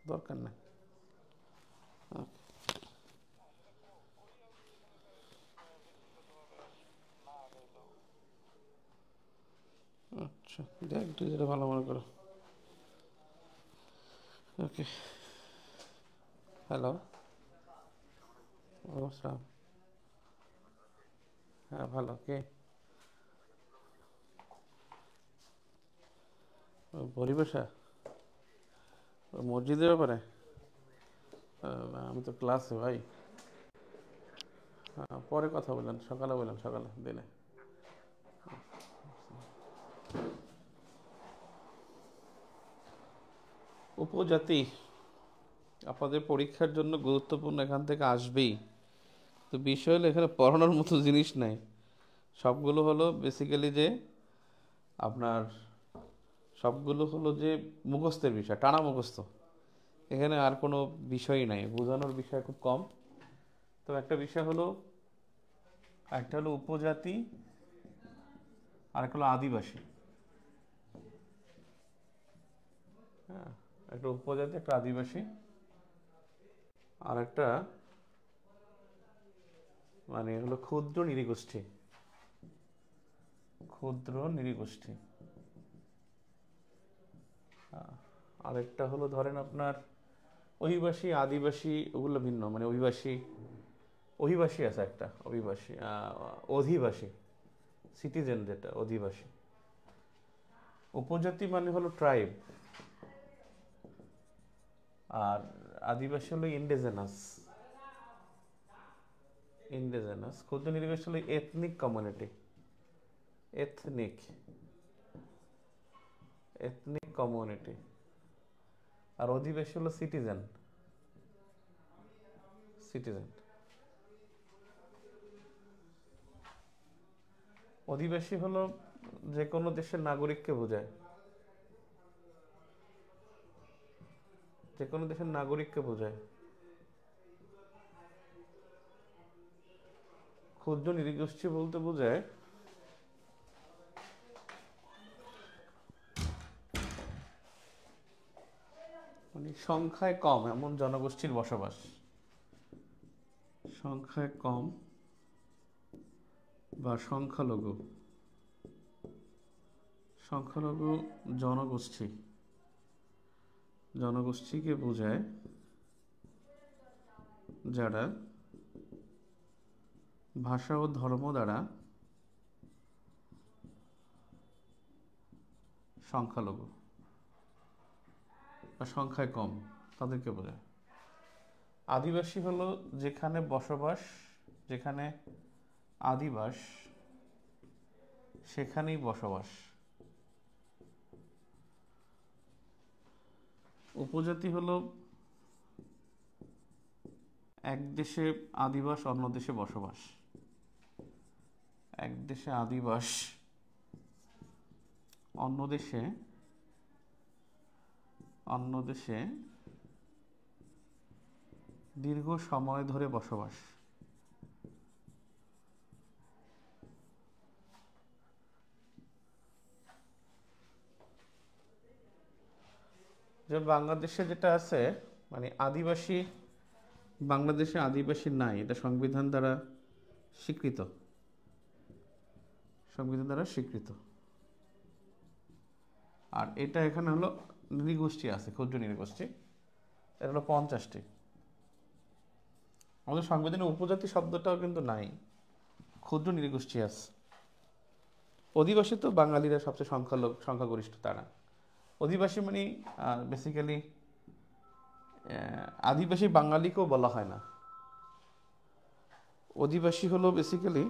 দরকার নেই। আচ্ছা, দেখ তুই যেটা ভালো মনে করো। ওকে। হ্যালো। নমস্কার। হ্যাঁ ভালো, কে? পরিবেশা, মসজিদের ব্যাপারে? আমি তো ক্লাসে ভাই। পরে কথা বললেন, সকালে বললেন, সকালে দিলে। উপজাতি আপনাদের পরীক্ষার জন্য গুরুত্বপূর্ণ, এখান থেকে আসবেই। তো বিষয় হলো এখানে পড়ানোর মতো জিনিস নাই। সবগুলো হলো বেসিক্যালি যে আপনার, সবগুলো হলো যে মুখস্থের বিষয়, টানা মুখস্থ। এখানে আর কোনো বিষয়ই নাই, বোঝানোর বিষয় খুব কম। তো একটা বিষয় হলো, একটা হলো উপজাতি, আর একটা হলো আদিবাসী। হ্যাঁ, একটা উপজাতি, একটা আদিবাসী, আর একটা মানে হলো ক্ষুদ্র নৃগোষ্ঠী। ক্ষুদ্র নৃগোষ্ঠী। আরেকটা হলো ধরেন আপনার অভিবাসী, আদিবাসী, ওগুলো ভিন্ন, মানে অভিবাসী, অভিবাসী আছে একটা, অভিবাসী, অধিবাসী, সিটিজেন যেটা অধিবাসী। উপজাতি মানে হলো ট্রাইব, আর আদিবাসী হলো ইন্ডিজেনাস। ইন্ডিজেনাস, ক্ষুদ্র নৃগোষ্ঠী হলো ethnic community. Ethnic, ethnic community. আর অধিবাসী হলো সিটিজেন। সিটিজেন। অধিবাসী হলো যে কোনো দেশের নাগরিককে বোঝায়, যে কোনো দেশের নাগরিককে বোঝায়। ক্ষুদ্র নৃগোষ্ঠী বলতে বোঝায় মানে সংখ্যায় কম এমন জনগোষ্ঠীর বসবাস। সংখ্যায় কম বা সংখ্যালঘু, সংখ্যালঘু জনগোষ্ঠী, জনগোষ্ঠীকে বোঝায় যারা ভাষা ও ধর্ম দ্বারা সংখ্যালঘু বা সংখ্যায় কম, তাদেরকে বোঝায়। আদিবাসী হলো যেখানে বসবাস, যেখানে আদিবাস সেখানেই বসবাস। উপজাতি হলো এক দেশে আদিবাস, অন্য দেশে বসবাস। এক দেশে আদিবাস, অন্য দেশে, অন্য দেশে দীর্ঘ সময় ধরে বসবাস। যে বাংলাদেশে যেটা আছে, মানে আদিবাসী, বাংলাদেশে আদিবাসী নাই, এটা সংবিধান দ্বারা স্বীকৃত। সংবিধান দ্বারা স্বীকৃত। আর এটা এখানে হলো নৃগোষ্ঠী আছে, ক্ষুদ্র নৃগোষ্ঠী, এটা হলো 50টি। আমাদের সংবিধানে উপজাতি শব্দটাও কিন্তু নাই, ক্ষুদ্র নৃগোষ্ঠী আছে। অধিবাসী তো বাঙালিরা সবচেয়ে সংখ্যাগরিষ্ঠ তারা। অধিবাসী মানে বেসিক্যালি আদিবাসী বাঙালিকেও বলা হয় না। অধিবাসী হলো বেসিক্যালি,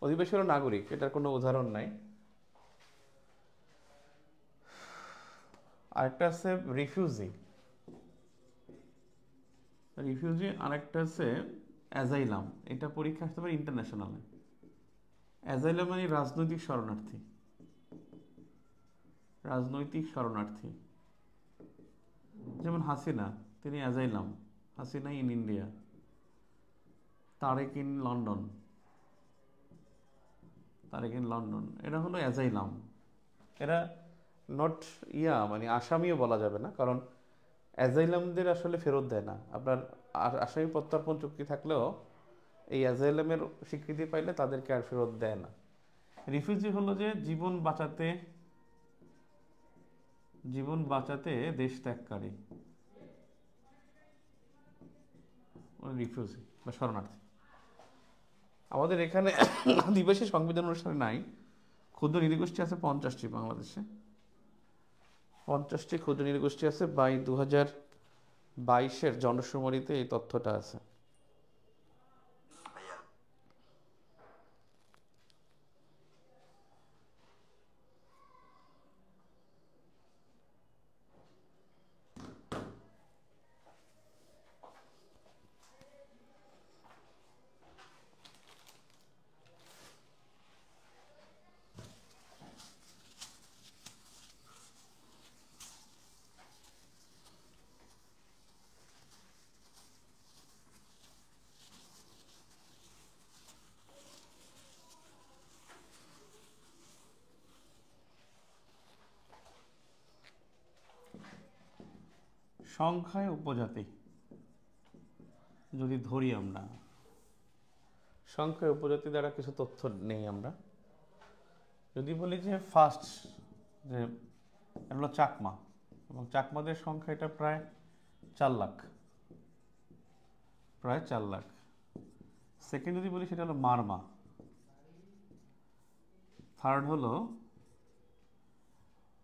অধিবাসী হলো নাগরিক, এটার কোনো উদাহরণ নাই। আরেকটা আছে রিফিউজি। রিফিউজি আরেকটা আছে অ্যাজাইলাম। এটা পরীক্ষা আসতে পারে ইন্টারন্যাশনালে। অ্যাজাইলাম মানে রাজনৈতিক শরণার্থী। রাজনৈতিক শরণার্থী, যেমন হাসিনা, তিনি asylum. Hasina in India, Tarique in London, Tarique in London, এরা হলো অ্যাজাইলাম। এরা নট মানে আসামিও বলা যাবে না, কারণ অ্যাজাইলামদের আসলে ফেরত দেয় না। আপনার আসামি প্রত্যর্পণ চুক্তি থাকলেও এই অ্যাজাইলামের স্বীকৃতি পাইলে তাদেরকে আর ফেরত দেয় না। রিফিউজি হলো যে জীবন বাঁচাতে দেশ ত্যাগকারী, রিফিউজি বা শরণার্থী। আমাদের এখানে আদিবাসী সংবিধান অনুসারে নাই, ক্ষুদ্র নৃগোষ্ঠী আছে 50টি বাংলাদেশে, 50টি ক্ষুদ্র নৃগোষ্ঠী আছে। 2022-এর জনশুমারিতে এই তথ্যটা আছে। সংখ্যায় উপজাতি যদি ধরি, আমরা সংখ্যায় উপজাতি দ্বারা কিছু তথ্য নেই। আমরা যদি বলি যে ফার্স্ট যে এটা হলো চাকমা, এবং চাকমাদের সংখ্যা এটা প্রায় 4 লাখ, প্রায় 4 লাখ। সেকেন্ড যদি বলি সেটা হলো মারমা। থার্ড হলো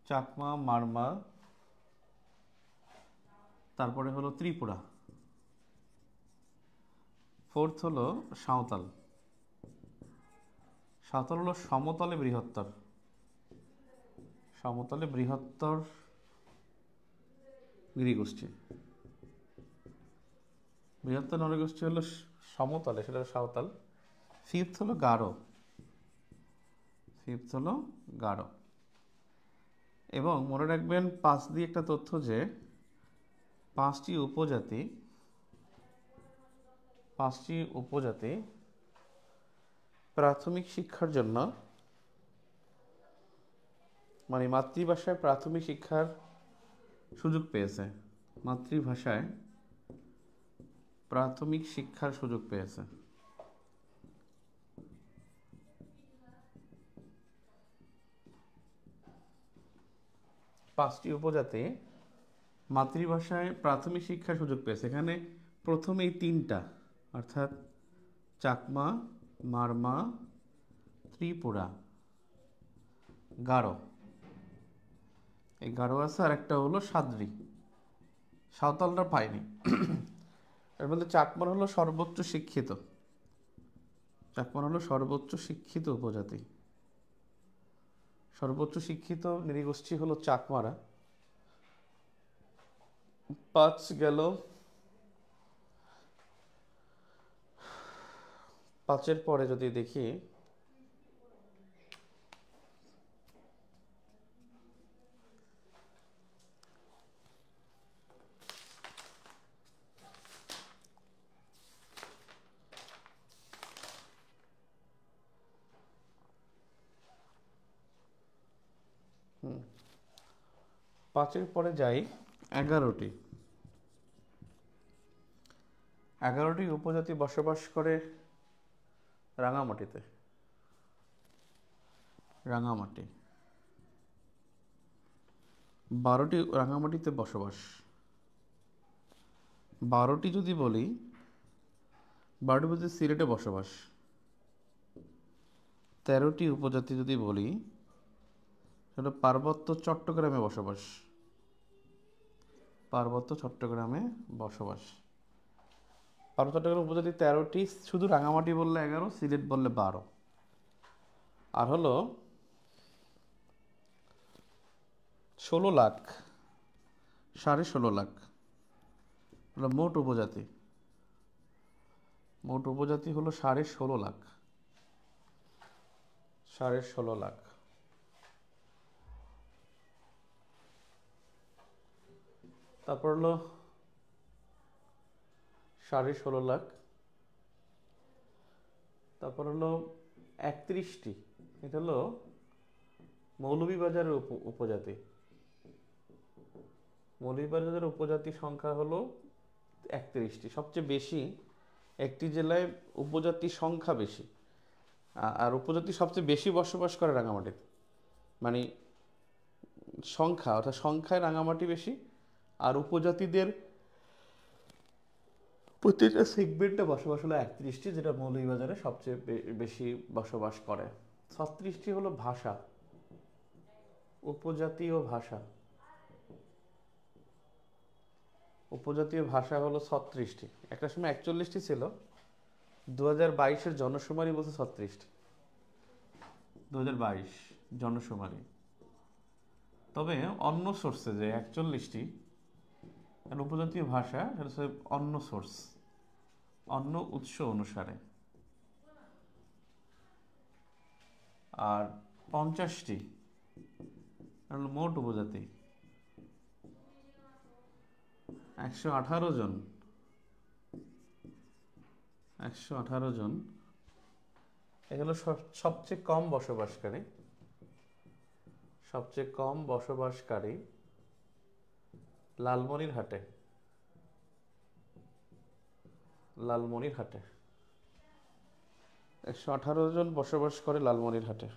চাকমা, মারমা, তারপরে হলো ত্রিপুরা। ফোর্থ হলো সাঁওতাল। সাঁওতাল হলো সমতলে বৃহত্তর নৃগোষ্ঠী। বৃহত্তর নৃগোষ্ঠী হলো সমতলে, সেটা হলো সাঁওতাল। ফিফথ হলো গারো। এবং মনে রাখবেন 5 দিয়ে একটা তথ্য যে 5টি উপজাতি প্রাথমিক শিক্ষার জন্য, মানে মাতৃভাষায় প্রাথমিক শিক্ষার সুযোগ পেয়েছে। মাতৃভাষায় প্রাথমিক শিক্ষার সুযোগ পেয়েছে। পাঁচটি উপজাতি মাতৃভাষায় প্রাথমিক শিক্ষার সুযোগ পেয়েছে। এখানে প্রথমেই 3টা, অর্থাৎ চাকমা, মারমা, ত্রিপুরা, গারো। এই গারো আছে, আর একটা হলো সাদ্রি। সাঁওতালটা পাইনি। এর মধ্যে চাকমার হলো সর্বোচ্চ শিক্ষিত উপজাতি। সর্বোচ্চ শিক্ষিত নৃগোষ্ঠী হলো চাকমারা। 5 গেল। 5-এর পরে যদি দেখি, পাঁচের পরে যাই 11টি উপজাতি বসবাস করে রাঙামাটি। 12টি রাঙামাটিতে বসবাস। 12টি যদি বলি, 12টি বলতে সিলেটে বসবাস। 13টি উপজাতি যদি বলি, সেটা পার্বত্য চট্টগ্রামে বসবাস। পার্বত্য চট্টগ্রাম উপজাতি 13টি। শুধু রাঙামাটি বললে 11, সিলেট বললে 12। আর হলো 16 লাখ, 16.5 লাখ হলো মোট উপজাতি। হলো 16.5 লাখ। 16.5 লাখ। তারপর হলো 16.5 লাখ। তারপর হলো 31টি, এটা হলো মৌলভীবাজারের উপজাতি। মৌলভীবাজারের উপজাতি সংখ্যা হলো 31টি, সবচেয়ে বেশি একটি জেলায় উপজাতি সংখ্যা বেশি। আর উপজাতি সবচেয়ে বেশি বসবাস করে রাঙামাটিতে, মানে সংখ্যা অর্থাৎ সংখ্যায় রাঙামাটি বেশি, আর উপজাতিদের প্রতিটা সেগমেন্টে বসবাস হলো 31টি, যেটা মৌলভীবাজারে সবচেয়ে বেশি বসবাস করে। 36টি হলো ভাষা, উপজাতীয় ভাষা। উপজাতীয় ভাষা হলো 36টি, একটা সময় 41টি ছিল, 2022-এর জনশুমারি বলছে 36টি, 2022 জনশুমারি। তবে অন্য সোর্সে যে 41টি উপজাতীয় ভাষা, সেটা হচ্ছে অন্য সোর্স, অন্য উৎস অনুসারে। আর 50টি মোট উপজাতি, 118 জন, 118 জন। এগুলো সবচেয়ে কম বসবাসকারী, সবচেয়ে কম বসবাসকারী লালমনিরহাটে, লালমনিরহাটে 118 জন বসবাস করে লালমনিরহাটে।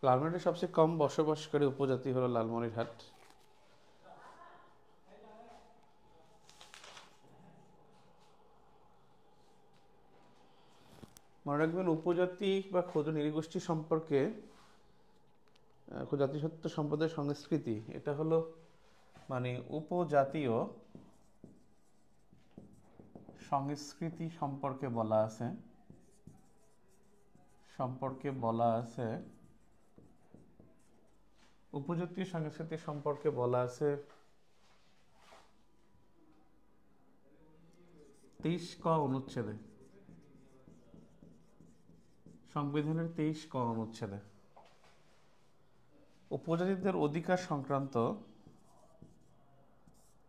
লালমনিরহাটে সবচেয়ে কম বসবাসকারী উপজাতি হলো লালমনিরহাট। মনে রাখবেন, উপজাতি বা ক্ষুদ্র নৃগোষ্ঠী সম্পর্কে জাতিসত্ত্ব সম্প্রদায়ের সংস্কৃতি, এটা হলো মানে উপজাতীয় সংস্কৃতি সম্পর্কে বলা আছে, উপজাতীয় সংস্কৃতি সম্পর্কে বলা আছে 23 ক অনুচ্ছেদে, সংবিধানের 23 ক অনুচ্ছেদে। উপজাতিদের অধিকার সংক্রান্ত,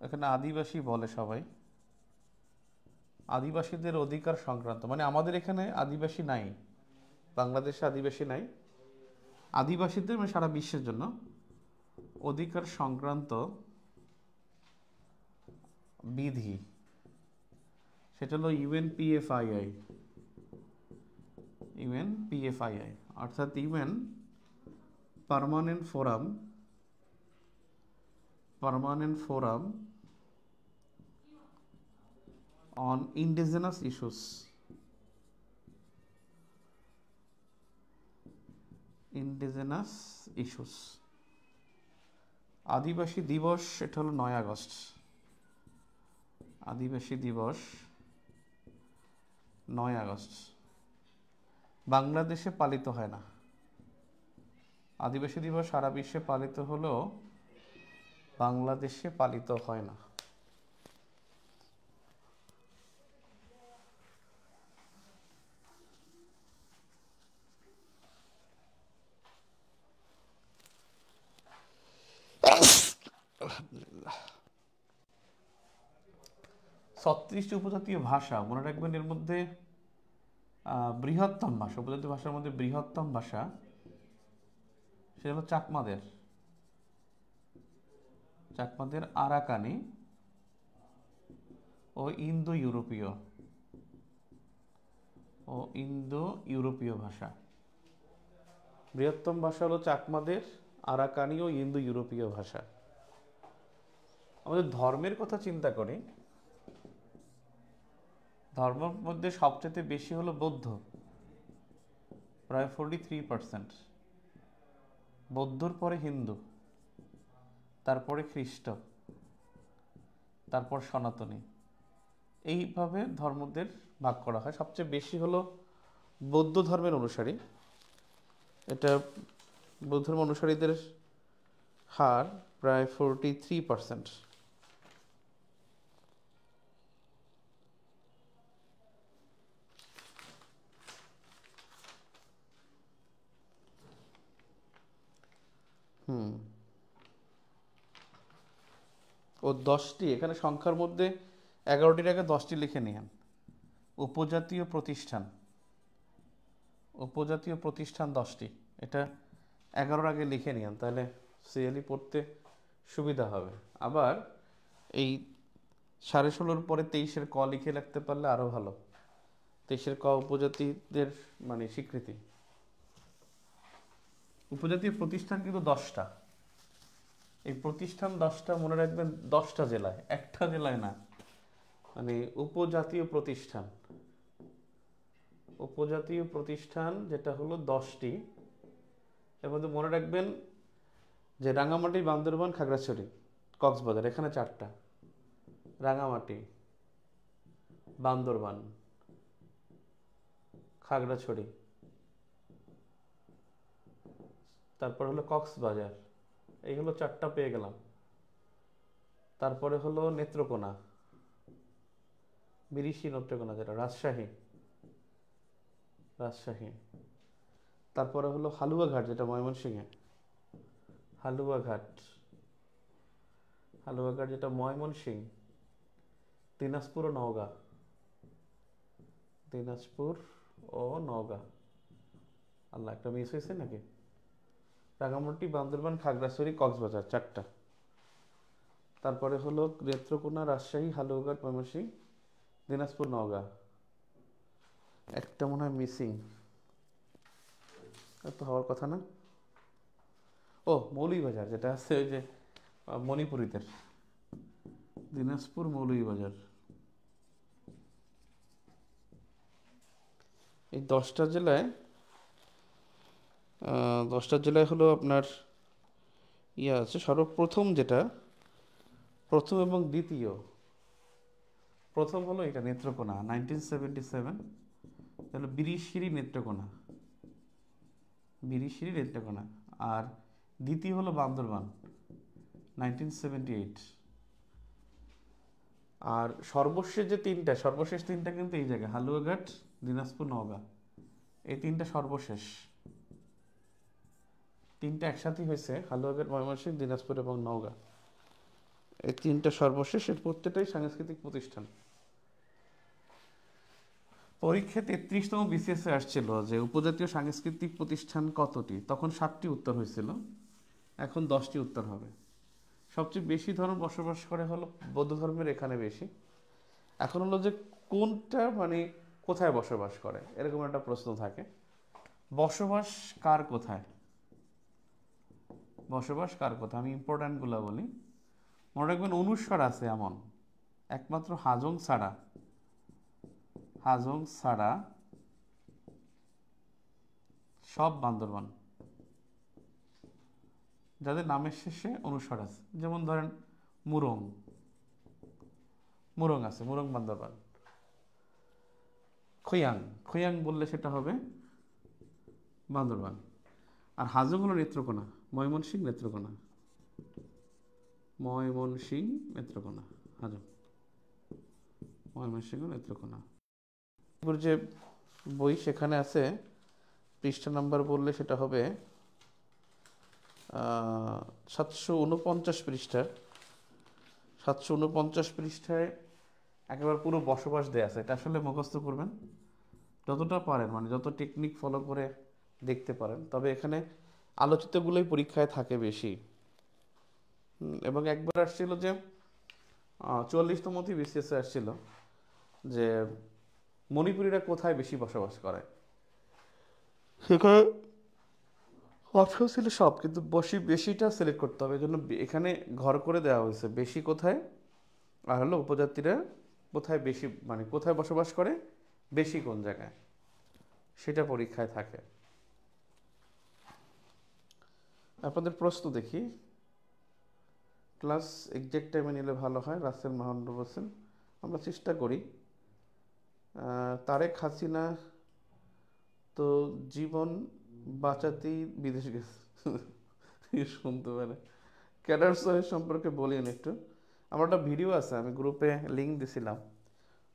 এখানে আদিবাসী বলে সবাই, আদিবাসীদের অধিকার সংক্রান্ত, মানে আমাদের এখানে আদিবাসী নাই, বাংলাদেশে আদিবাসী নাই, আদিবাসীদের মানে সারা বিশ্বের জন্য অধিকার সংক্রান্ত বিধি, সেটা হলো ইউএনপিএফআইআই, অর্থাৎ UN permanent forum on indigenous issues. আদিবাসী দিবস, এটা হলো 9 আগস্ট, আদিবাসী দিবস 9 আগস্ট। বাংলাদেশে পালিত হয় না আদিবাসী দিবস, সারা বিশ্বে পালিত হলেও বাংলাদেশে পালিত হয় না। আলহামদুলিল্লাহ। 36টি উপজাতীয় ভাষা, মনে রাখবেন এর মধ্যে বৃহত্তম ভাষা, উপজাতীয় ভাষার মধ্যে বৃহত্তম ভাষা সেটা হলো চাকমাদের আরাকানি ও ইন্দো ইউরোপীয় ভাষা। বৃহত্তম ভাষা হলো চাকমাদের, আরাকানি ও ইন্দো ইউরোপীয় ভাষা। আমাদের ধর্মের কথা চিন্তা করি, ধর্মের মধ্যে সবচেয়ে বেশি হলো বৌদ্ধ, প্রায় 43%, বৌদ্ধর পরে হিন্দু, তারপরে খ্রিস্ট, তারপর সনাতনী, এইভাবে ধর্মদের ভাগ করা হয়। সবচেয়ে বেশি হলো বৌদ্ধ ধর্মের অনুসারী, এটা বৌদ্ধ ধর্ম অনুসারীদের হার প্রায় 43%। ও 10টি, এখানে সংখ্যার মধ্যে 11টির আগে 10টি লিখে নিন। উপজাতীয় প্রতিষ্ঠান, উপজাতীয় প্রতিষ্ঠান 10টি, এটা 11-র আগে লিখে নিন, তাহলে সিএলই পড়তে সুবিধা হবে। আবার এই 16.5-র পরে 23-এর ক লিখে রাখতে পারলে আরও ভালো। 23-এর ক উপজাতিদের মানে স্বীকৃতি। উপজাতীয় প্রতিষ্ঠান কিন্তু 10টা। এই প্রতিষ্ঠান 10টা মনে রাখবেন, 10টা জেলায়, একটা জেলায় না। মানে উপজাতীয় প্রতিষ্ঠান, উপজাতীয় প্রতিষ্ঠান যেটা হলো 10টি। এর মধ্যে মনে রাখবেন যে রাঙামাটি, বান্দরবান, খাগড়াছড়ি, কক্সবাজার, এখানে 4টা। রাঙামাটি, বান্দরবান, খাগড়াছড়ি, তারপর হলো কক্সবাজার, এই হলো 4টা পেয়ে গেলাম। তারপরে হলো নেত্রকোনা, বিরিশি নেত্রকোনা, যেটা রাজশাহী, রাজশাহী। তারপরে হলো হালুয়াঘাট, যেটা ময়মনসিংহে, হালুয়াঘাট, হালুয়াঘাট যেটা ময়মনসিংহ। দিনাজপুর ও নওগাঁ, দিনাজপুর ও নওগাঁ। আল্লাহ, একটা মিস হয়েছে নাকি? রাঙামাটি, বান্দরবান, খাগড়াছড়ি, কক্সবাজার, 4টা। তারপরে হলো নেত্রকোনা, রাজশাহী, হালুয়াঘাট, ময়মনসিংহ, দিনাজপুর, নওগাঁ। একটা মনে হয় মিসিং, তো হওয়ার কথা না। ও, মৌলভীবাজার, যেটা আছে ওই যে মণিপুরীদের, দিনাজপুর, মৌলভীবাজার। এই 10টা জেলায়, 10টা জেলায় হলো আপনার ইয়ে আছে। সর্বপ্রথম যেটা, প্রথম এবং দ্বিতীয়, প্রথম হলো এটা নেত্রকোনা 1977, তাহলে বিরিশিরি নেত্রকোনা, বিরিশিরি নেত্রকোনা। আর দ্বিতীয় হলো বান্দরবান 1978। আর সর্বশেষ যে 3টা, সর্বশেষ 3টা কিন্তু এই জায়গায়, হালুয়াঘাট, দিনাজপুর, নওগাঁ, এই 3টা সর্বশেষ। 3টা একসাথেই হয়েছে, হালুয়াঘাট, ময়মনসিংহ, দিনাজপুর এবং নওগাঁ, এই 3টা সর্বশেষ। এর প্রত্যেকটাই সাংস্কৃতিক প্রতিষ্ঠান। পরীক্ষায় 33তম বিসিএসে আসছিল যে উপজাতীয় সাংস্কৃতিক প্রতিষ্ঠান কতটি, তখন 7টি উত্তর হয়েছিল, এখন 10টি উত্তর হবে। সবচেয়ে বেশি ধর্ম বসবাস করে হলো বৌদ্ধ ধর্মের, এখানে বেশি। এখন হলো যে কোনটা মানে কোথায় বসবাস করে, এরকম একটা প্রশ্ন থাকে। বসবাস কার কোথায়, বসবাস কার কোথায়, আমি ইম্পর্ট্যান্টগুলো বলি। মনে রাখবেন অনুস্বার আছে এমন, একমাত্র হাজং ছাড়া, হাজং ছাড়া সব বান্দরবান, যাদের নামের শেষে অনুস্বার আছে। যেমন ধরেন মুরং, মুরং আছে, মুরং বান্দরবান। খৈয়াং, খৈয়াং বললে সেটা হবে বান্দরবান। আর হাজং হলো নেত্রকোনা, ময়মনসিংহ, নেত্রকোনা, ময়মনসিংহ, নেত্রকোনা, হাজং, ময়মনসিংহ, নেত্রকোনা। যে বই সেখানে আছে, পৃষ্ঠা নাম্বার বললে সেটা হবে 749 পৃষ্ঠার, 749 পৃষ্ঠায় একেবারে পুরো বসবাস দেয়া আছে। এটা আসলে মুখস্থ করবেন যতটা পারেন, মানে যত টেকনিক ফলো করে দেখতে পারেন। তবে এখানে আলোচিতগুলোই পরীক্ষায় থাকে বেশি। এবং একবার আসছিল যে 44তমটি বিসিএসে আসছিল যে মণিপুরীরা কোথায় বেশি বসবাস করে, সেখানে অপশন ছিল সব, কিন্তু বেশিটা সিলেক্ট করতে হবে। এই জন্য এখানে ঘর করে দেওয়া হয়েছে বেশি কোথায়, আর হলো উপজাতিরা কোথায় বেশি, মানে কোথায় বসবাস করে বেশি কোন জায়গায়, সেটা পরীক্ষায় থাকে। আপনাদের প্রশ্ন দেখি, ক্লাস এক্সাক্ট টাইমে নিলে ভালো হয়। রাসেল মাহমুদ বলছেন আমরা চেষ্টা করি। তারেক হাসিনা তো জীবন বাঁচাতেই বিদেশ গেছে, শুনতে পারে। ক্যাডার সোহেল সম্পর্কে বলিন একটু। আমার একটা ভিডিও আছে, আমি গ্রুপে লিঙ্ক দিছিলাম,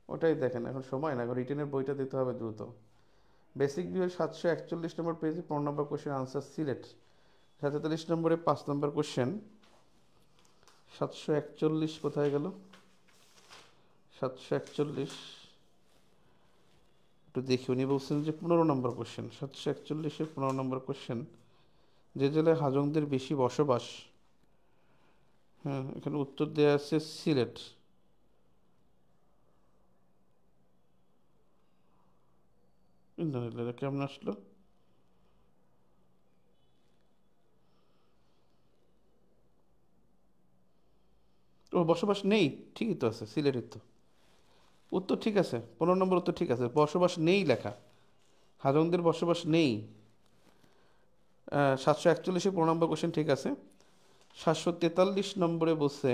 ওটাই দেখেন। এখন সময় না, এখন রিটেনের বইটা দিতে হবে দ্রুত। বেসিক ভিউয়ের 741 নম্বর পেজে 15 নম্বর কোশ্চেন আনসার সিলেট, 47 নম্বরে 5 নম্বর কোশ্চেন, 741 কোথায় গেল? 741 একটু দেখি। উনি বলছেন যে 15 নম্বর কোশ্চেন, 741-এর 15 নম্বর কোশ্চেন, যে জেলায় হাজংদের বেশি বসবাস। হ্যাঁ, এখানে উত্তর দেওয়া আছে সিলেট। কেমন আসলো? ও বসবাস নেই, ঠিকই তো আছে, সিলেটের তো উত্তর ঠিক আছে। 15 নম্বর উত্তর ঠিক আছে, বসবাস নেই লেখা, হাজংদের বসবাস নেই। 741-এ 15 নম্বর কোশ্চেন ঠিক আছে। 743 নম্বরে বলছে,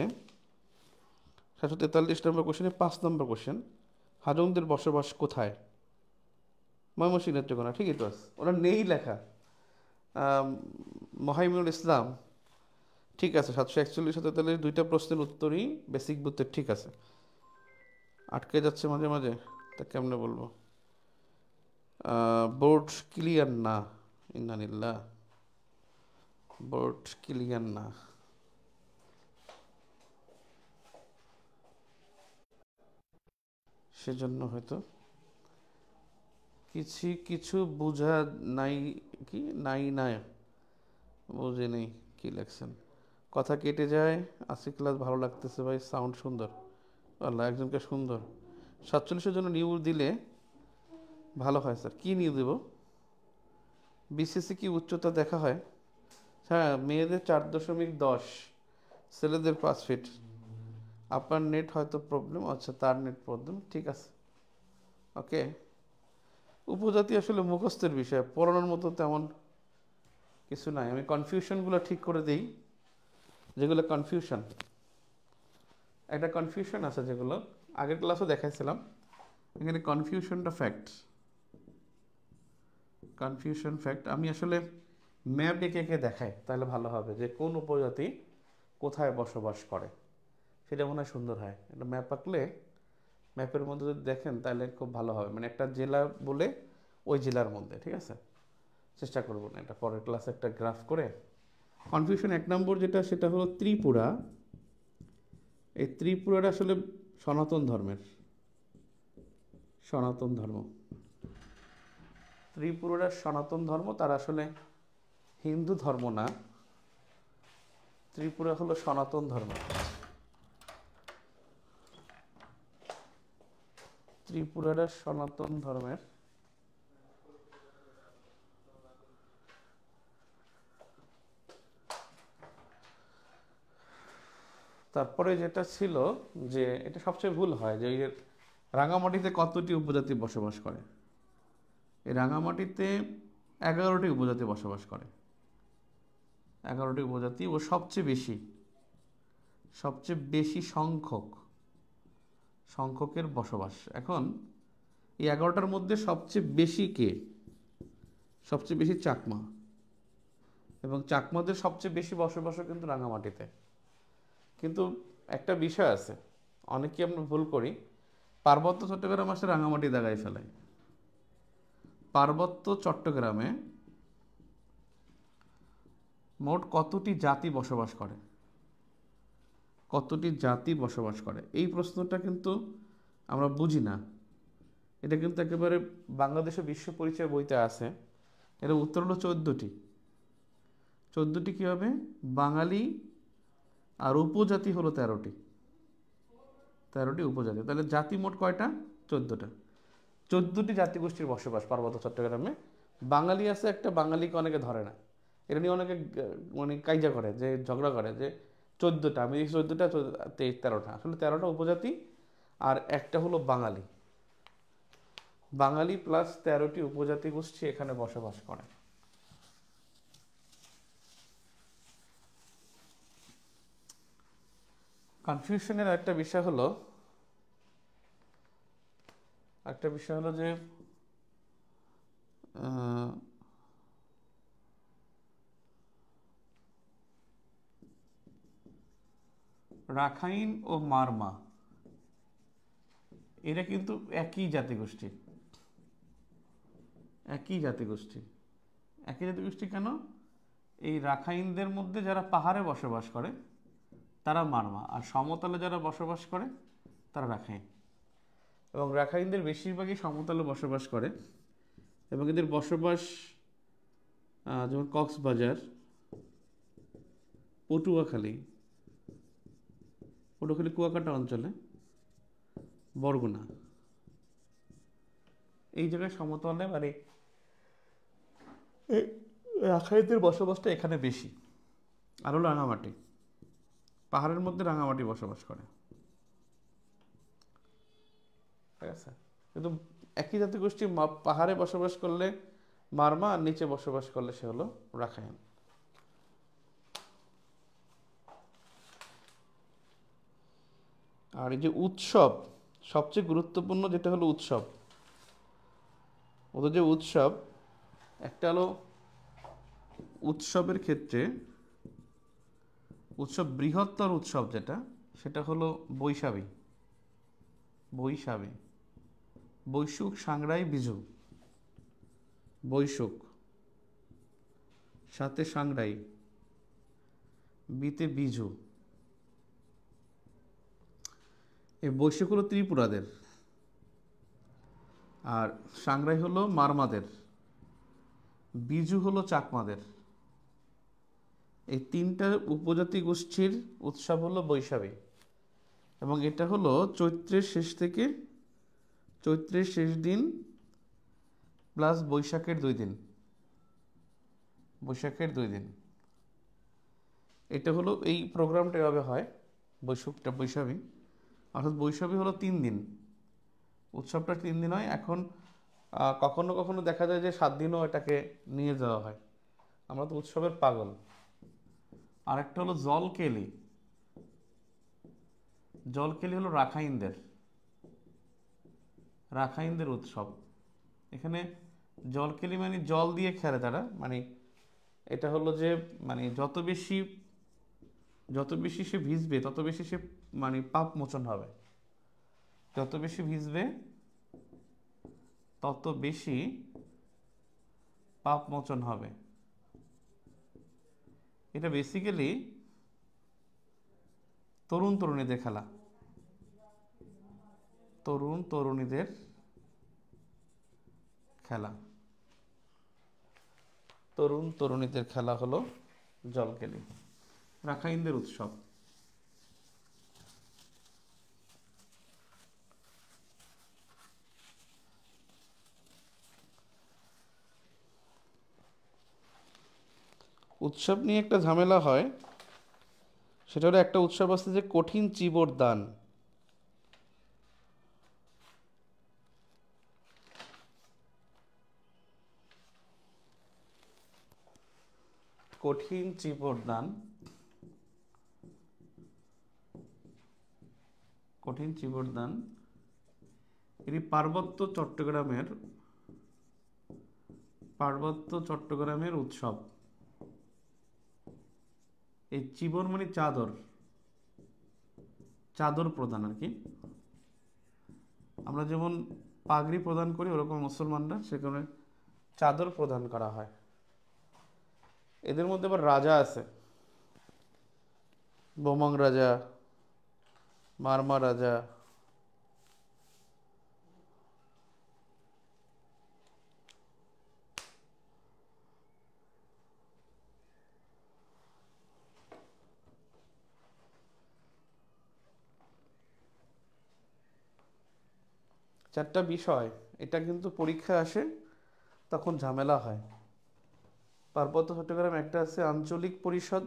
743 নম্বর কোশ্চেনে 5 নম্বর কোশ্চেন, হাজংদের বসবাস কোথায়? ময়মনসিংহ নেত্রকোনা, ঠিকই তো আছে, ওরা নেই লেখা। মহাইমুল ইসলাম ঠিক আছে। 741-743 দুইটা প্রশ্নের উত্তরই বেসিক বুথের ঠিক আছে। আটকে যাচ্ছে মাঝে মাঝে, তা কেমনে বলবো? বোর্ড ক্লিয়ার না, ইন্নানিল্লাহ, বোর্ড ক্লিয়ার না। সেজন্য হয়তো কিছু কিছু বোঝা নাই, কি নাই নাই বুঝে নেই কি লেখছেন। কথা কেটে যায়। আজকে ক্লাস ভালো লাগতেছে ভাই, সাউন্ড সুন্দর। আল্লাহ, একজনকে সুন্দর। 47-এর জন্য নিউ দিলে ভালো হয় স্যার। কি নিউ দেব? বিসিএসি কি উচ্চতা দেখা হয়? হ্যাঁ, মেয়েদের 4.10, ছেলেদের 5 ফিট। আপনার নেট হয়তো প্রবলেম, আচ্ছা তার নেট প্রবলেম, ঠিক আছে, ওকে। উপজাতি আসলে মুখস্থের বিষয়, পড়ানোর মতো তেমন কিছু নাই। আমি কনফিউশনগুলো ঠিক করে দিই, যেগুলো কনফিউশন, একটা কনফিউশন আছে যেগুলো আগের ক্লাসও দেখাইছিলাম। এখানে কনফিউশনটা ফ্যাক্ট, কনফিউশন ফ্যাক্ট। আমি আসলে ম্যাপ এঁকে এঁকে দেখাই, তাহলে ভালো হবে যে কোন উপজাতি কোথায় বসবাস করে, সেটা মনে হয় সুন্দর হয়। একটা ম্যাপ আঁকলে ম্যাপের মধ্যে যদি দেখেন তাহলে খুব ভালো হবে, মানে একটা জেলা বলে ওই জেলার মধ্যে, ঠিক আছে। চেষ্টা করবো না, এটা পরের ক্লাসে একটা গ্রাফ করে। কনফিউশন 1 নম্বর যেটা, সেটা হলো ত্রিপুরা। এই ত্রিপুরাটা আসলে সনাতন ধর্মের, সনাতন ধর্ম, ত্রিপুরাটা সনাতন ধর্ম, তারা আসলে হিন্দু ধর্ম না, ত্রিপুরা হলো সনাতন ধর্ম। ত্রিপুরাটা সনাতন ধর্মের। তারপরে যেটা ছিল যে এটা সবচেয়ে ভুল হয়, যে রাঙামাটিতে কতটি উপজাতি বসবাস করে? এই রাঙামাটিতে 11টি উপজাতি বসবাস করে, 11টি উপজাতি, ও সবচেয়ে বেশি, সবচেয়ে বেশি সংখ্যকের বসবাস। এখন এই 11টার মধ্যে সবচেয়ে বেশি কে? সবচেয়ে বেশি চাকমা, এবং চাকমাদের সবচেয়ে বেশি বসবাসও কিন্তু রাঙামাটিতে। কিন্তু একটা বিষয় আছে, অনেকেই আমরা ভুল করি, পার্বত্য চট্টগ্রাম আসে রাঙামাটি দাগায় ফেলাই। পার্বত্য চট্টগ্রামে মোট কতটি জাতি বসবাস করে? কতটি জাতি বসবাস করে, এই প্রশ্নটা কিন্তু আমরা বুঝি না। এটা কিন্তু একেবারে বাংলাদেশের বিশ্ব পরিচয় বইতে আছে। এর উত্তর হলো 14টি। 14টি কী হবে? বাঙালি আর উপজাতি হলো 13টি, 13টি উপজাতি। তাহলে জাতি মোট কয়টা? 14টা। 14টি জাতিগোষ্ঠীর বসবাস পার্বত্য চট্টগ্রামে। বাঙালি আছে একটা, বাঙালিকে অনেকে ধরে না, এটা নিয়ে অনেকে মানে কাইজা করে, যে ঝগড়া করে যে 14টা, আমি 14টা, 13টা, আসলে 13টা উপজাতি আর একটা হলো বাঙালি। বাঙালি প্লাস 13টি উপজাতি গোষ্ঠী এখানে বসবাস করে। কনফিউশনের একটা বিষয় হলো যে রাখাইন ও মারমা এরা কিন্তু একই জাতিগোষ্ঠী, একই জাতিগোষ্ঠী। একই জাতিগোষ্ঠী কেন? এই রাখাইনদের মধ্যে যারা পাহাড়ে বসবাস করে তারা মারমা, আর সমতলে যারা বসবাস করে তারা রাখাইন। এবং রাখাইনদের বেশিরভাগই সমতলে বসবাস করে, এবং এদের বসবাস যেমন কক্সবাজার, পটুয়াখালী, কুয়াকাটা অঞ্চলে, বরগুনা, এই জায়গায় সমতলে মানে রাখাইনদের বসবাসটা এখানে বেশি। আর হলো রাঙামাটি, পাহাড়ের মধ্যে রাঙামাটি বসবাস করে, ঠিক আছে। কিন্তু একই জাতিগোষ্ঠী পাহাড়ে বসবাস করলে মারমা, আর নিচে বসবাস করলে সে হলো রাখাইন। আর এই যে উৎসব, সবচেয়ে গুরুত্বপূর্ণ যেটা হলো উৎসব, ওদের যে উৎসব, একটা হলো উৎসবের ক্ষেত্রে উৎসব, বৃহত্তর উৎসব যেটা, সেটা হলো বৈশাখী, বৈশুখ, সাংরাই, বিজু। বৈশুখ, সাথে সাংরাই, বিতে বিজু। এই বৈশুখ হলো ত্রিপুরাদের, আর সাংরাই হলো মারমাদের, বিজু হলো চাকমাদের। এই তিনটা উপজাতি গোষ্ঠীর উৎসব হলো বৈশাখী, এবং এটা হলো চৈত্রের শেষ দিন প্লাস বৈশাখের 2 দিন, এটা হলো এই প্রোগ্রামটা এভাবে হয়। বৈশাখী, অর্থাৎ বৈশাখী হলো 3 দিন, উৎসবটা 3 দিন হয়। এখন কখনো কখনো দেখা যায় যে 7 দিনও এটাকে নিয়ে যাওয়া হয়। আমরা তো উৎসবের পাগল। আরেকটা হলো জলকেলি হলো রাখাইনদের উৎসব। এখানে জলকেলি মানে জল দিয়ে খেলে তারা, মানে এটা হলো যে মানে যত বেশি সে ভিজবে তত বেশি সে মানে পাপ মোচন হবে, যত বেশি ভিজবে তত বেশি পাপ মোচন হবে। এটা বেসিক্যালি তরুণীদের খেলা, তরুণীদের খেলা হলো জলকেলি, রাখাইনদের উৎসব। উৎসব নিয়ে একটা ঝামেলা হয়, সেটা হলো একটা উৎসব আছে যে কঠিন চিবর দান। কঠিন চিবর দান, এটি পার্বত্য চট্টগ্রামের উৎসব। এই চিবর মানে চাদর প্রদান আর কি। আমরা যেমন পাগড়ি প্রদান করি, ওরকম মুসলমানরা সেখানে চাদর প্রদান করা হয়। এদের মধ্যে আবার রাজা আছে, বোমাং রাজা, মারমা রাজা। চারটা বিষয়, এটা কিন্তু পরীক্ষায় আসে, তখন ঝামেলা হয়। পার্বত্য চট্টগ্রাম একটা আছে আঞ্চলিক পরিষদ,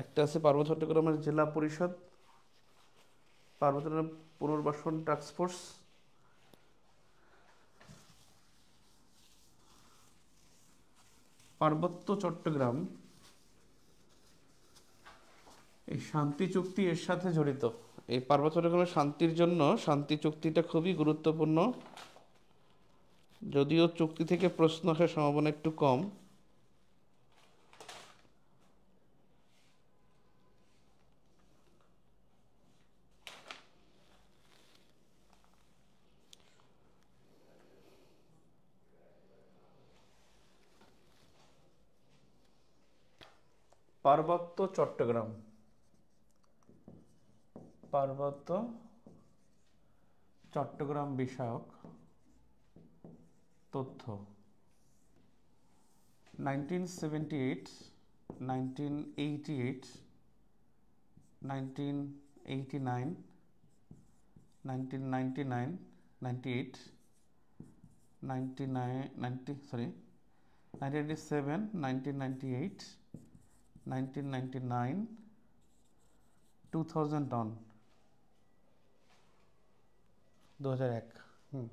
একটা আছে পার্বত্য চট্টগ্রামের জেলা পরিষদ, পার্বত্য পুনর্বাসন টাস্কফোর্স, পার্বত্য চট্টগ্রাম এই শান্তি চুক্তি এর সাথে জড়িত। এই পার্বত্য চট্টগ্রামের শান্তির জন্য শান্তি চুক্তিটা খুবই গুরুত্বপূর্ণ, যদিও চুক্তি থেকে প্রশ্ন আসার সম্ভাবনা একটু কম। পার্বত্য চট্টগ্রাম পার্বত্য চট্টগ্রাম বিষয়ক তথ্য 1978, 1988, 1989, 1999, 98, 1997, 1998, 1999, 2001, 2001। হুম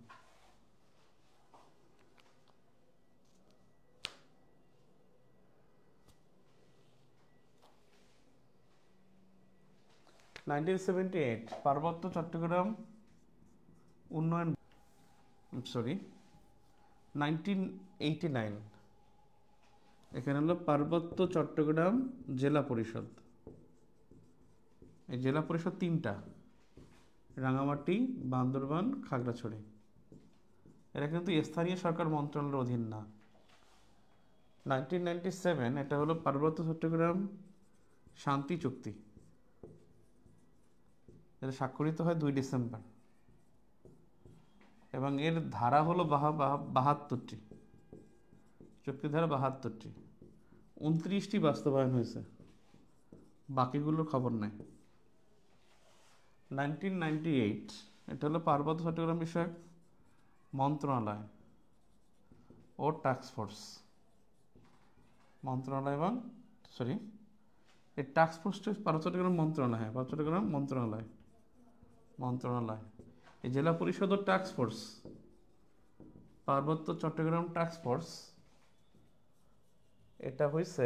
1978 পার্বত্য চট্টগ্রাম উন্নয়ন, সরি 1989 এখানে হলো পার্বত্য চট্টগ্রাম জেলা পরিষদ। এই জেলা পরিষদ তিনটা, রাঙামাটি, বান্দরবান, খাগড়াছড়ি। এরা কিন্তু স্থানীয় সরকার মন্ত্রণালয়ের অধীন না। 1997 এটা হলো পার্বত্য চট্টগ্রাম শান্তি চুক্তি, এটা স্বাক্ষরিত হয় 2 ডিসেম্বর এবং এর ধারা হলো 72টি, চুক্তির ধারা 72টি, 29টি বাস্তবায়ন হয়েছে, বাকিগুলোর খবর নাই। 1998 এটা হলো পার্বত্য চট্টগ্রাম বিষয়ক মন্ত্রণালয় ও টাস্ক ফোর্স মন্ত্রণালয় এবং সরি এই টাস্ক ফোর্সটা পার্বত্য চট্টগ্রাম মন্ত্রণালয়, হ্যাঁ পার্বত্য চট্টগ্রাম মন্ত্রণালয়। এই জেলা পরিষদ ও টাস্ক ফোর্স, পার্বত্য চট্টগ্রাম টাস্ক ফোর্স, এটা হয়েছে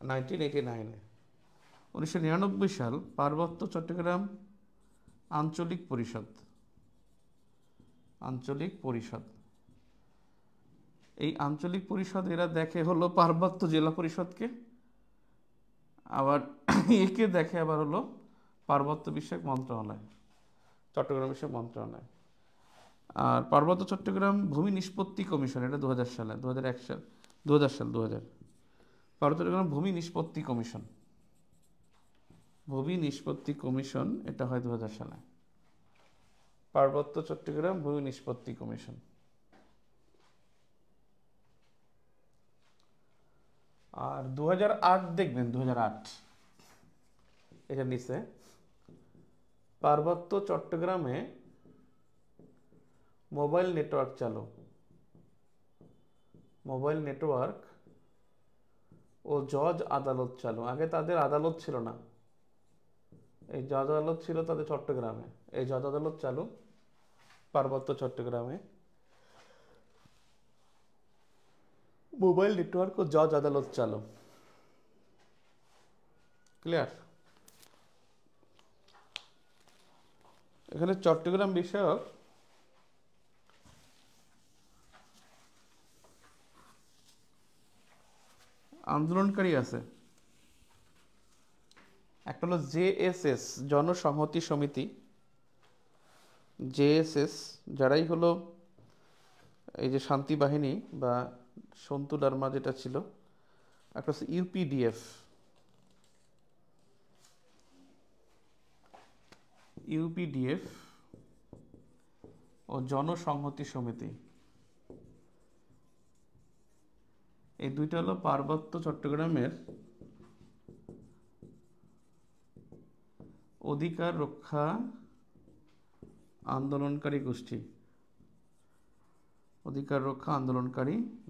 1989-এ। 1999 সাল পার্বত্য চট্টগ্রাম আঞ্চলিক পরিষদ। এই আঞ্চলিক পরিষদ এরা দেখে হলো পার্বত্য জেলা পরিষদকে, আবার একে দেখে আবার হলো পার্বত্য বিষয়ক মন্ত্রণালয়, চট্টগ্রাম বিষয়ক মন্ত্রণালয়। আর পার্বত্য চট্টগ্রাম ভূমি নিষ্পত্তি কমিশন, এটা 2000 সালে, 2001 সাল, 2000 পার্বত্য চট্টগ্রাম ভূমি নিষ্পত্তি কমিশন, এটা হয় 2000 সালে, পার্বত্য চট্টগ্রাম ভূমি নিষ্পত্তি কমিশন। আর 2008 দেখবেন, 2008 এটা নিচে পার্বত্য চট্টগ্রামে মোবাইল নেটওয়ার্ক ও জজ আদালত চালু। আগে তাদের আদালত ছিল না, এই জজ আদালত ছিল তাদের চট্টগ্রামে। এই জজ আদালত চালু পার্বত্য চট্টগ্রামে, মোবাইল নেটওয়ার্ক ও জজ আদালত চালু। ক্লিয়ার? এখানে চট্টগ্রাম বিষয়ক আন্দোলনকারী আছে, একটা হলো জেএসএস, জনসংহতি সমিতি, জেএসএস, যারাই হলো এই যে শান্তি বাহিনী বা সন্তু লারমা যেটা ছিল, একটা হচ্ছে ইউপিডিএফ ও জনসংহতি সমিতি। এই দুইটা হলো পার্বত্য চট্টগ্রামের অধিকার রক্ষা আন্দোলনকারী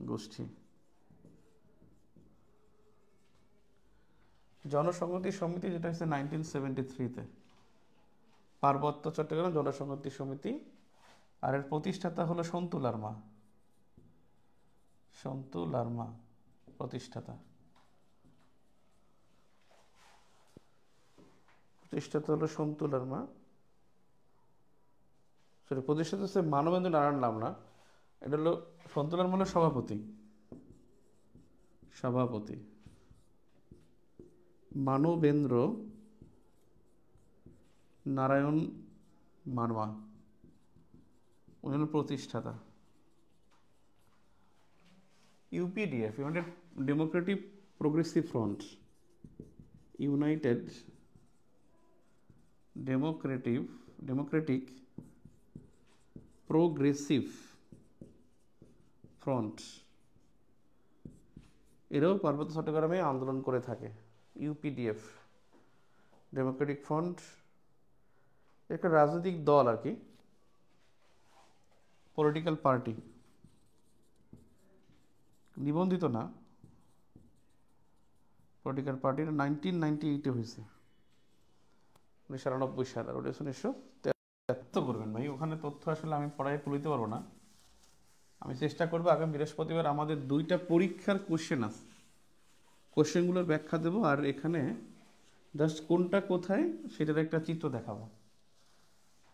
গোষ্ঠী। জনসংহতি সমিতি যেটা হচ্ছে 1973-তে, পার্বত্য চট্টগ্রাম জনসংহতি সমিতি, আর এর প্রতিষ্ঠাতা হলো সন্তু লারমা প্রতিষ্ঠাতা হলো সন্তু লারমা, সরি প্রতিষ্ঠাতা হচ্ছে মানবেন্দ্র নারায়ণ লামনা। এটা হলো সন্তু লারমা হলো সভাপতি মানবেন্দ্র নারায়ণ মারমা, উনি হলেন প্রতিষ্ঠাতা। UPDF, United Democratic progressive front, United Democratic progressive front, এরাও পার্বত্য চট্টগ্রামে আন্দোলন করে থাকে। ইউপিডিএফ, ডেমোক্রেটিক ফ্রন্ট, একটা রাজনৈতিক দল আর কি, পলিটিক্যাল পার্টি, নিবন্ধিত না, পলিটিক্যাল পার্টিটা 1998-এ হয়েছে, 1999 সাল, আর ওটা 1973 করবেন ভাই, ওখানে তথ্য আসলে আমি পড়ায় তুলতে পারবো না। আমি চেষ্টা করবো আগামী বৃহস্পতিবার আমাদের 2টা পরীক্ষার কোশ্চেন আছে, কোশ্চেনগুলোর ব্যাখ্যা দেবো, আর এখানে জাস্ট কোনটা কোথায় সেটার একটা চিত্র দেখাবো,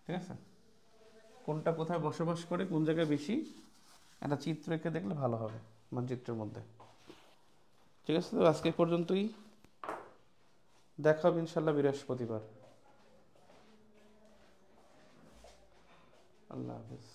ঠিক আছে? কোনটা কোথায় বসবাস করে, কোন জায়গায় বেশি, একটা চিত্র এঁকে দেখলে ভালো হবে মানচিত্রের মধ্যে। ঠিক আছে, তো আজকে পর্যন্তই, দেখা হবে ইনশাল্লাহ বৃহস্পতিবার। আল্লাহ হাফিজ।